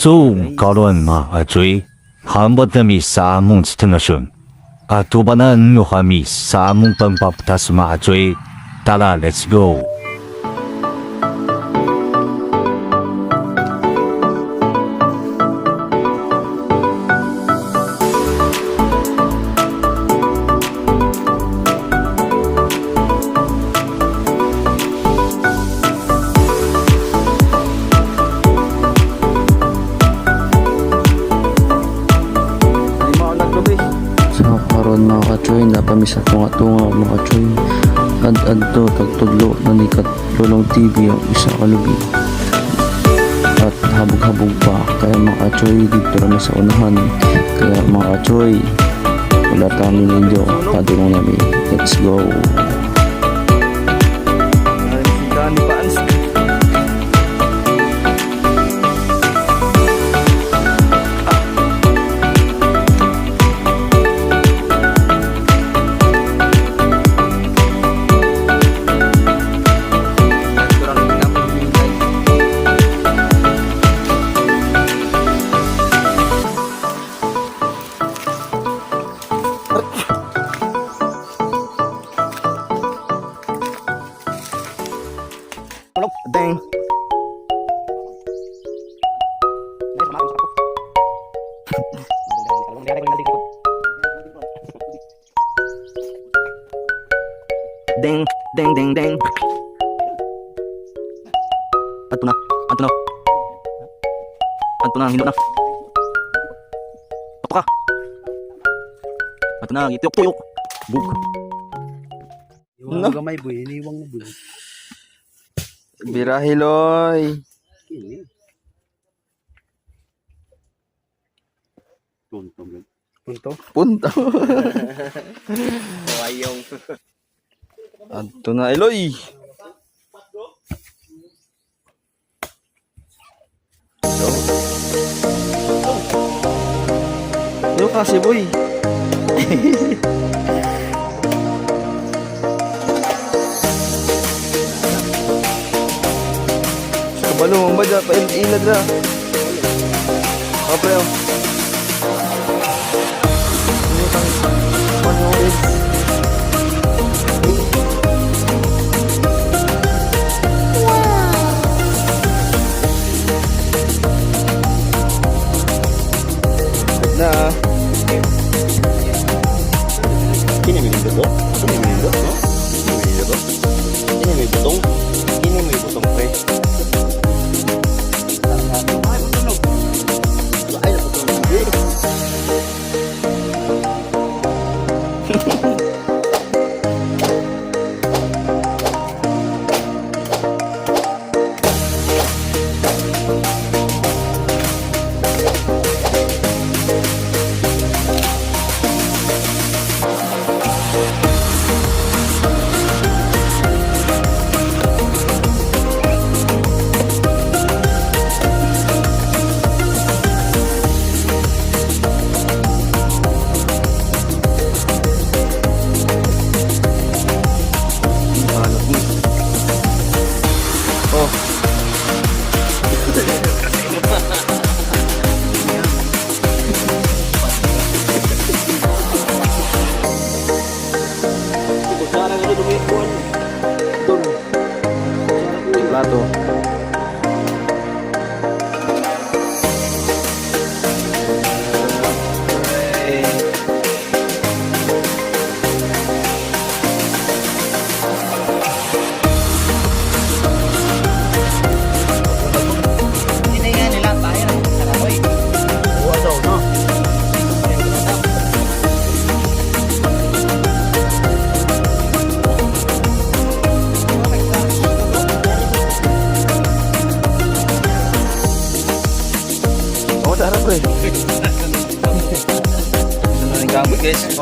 좀 가론마 아주이 한번더미 사몽스트너순 두바난 화미 사몽방밥 다스마 아주이 따라 렛츠고. Karon mga kachoy, napamisa tunga-tunga mga kachoy. Ad-adto tagtudlo nanikat Lolong TV ang isa kalubi. At habog-habog pa kaya mga kachoy dito na sa unahan. Kaya mga kachoy, wala kami ninyo, padulong namin. Let's go. Dang. Ding, ding, ding, ding. Ato na, ato na. Ato na, hindot na. Ato ka. Ato na, ituyok-tuyok. Bug. Iwang na gamay boy, iniwang na boy. Birahiloy. Kini. Punto. Punto? Punta. Wayong. Adto na Eloy. Yo kasi boy. Kabalo mo ba dyan? Pailad na. Kapre oh. Ano kang panoorin? Na. Kini may butong? Kini may butong? No? Kini may butong? Kini may butong pre. Ay, butong. Plato. Gamit guys.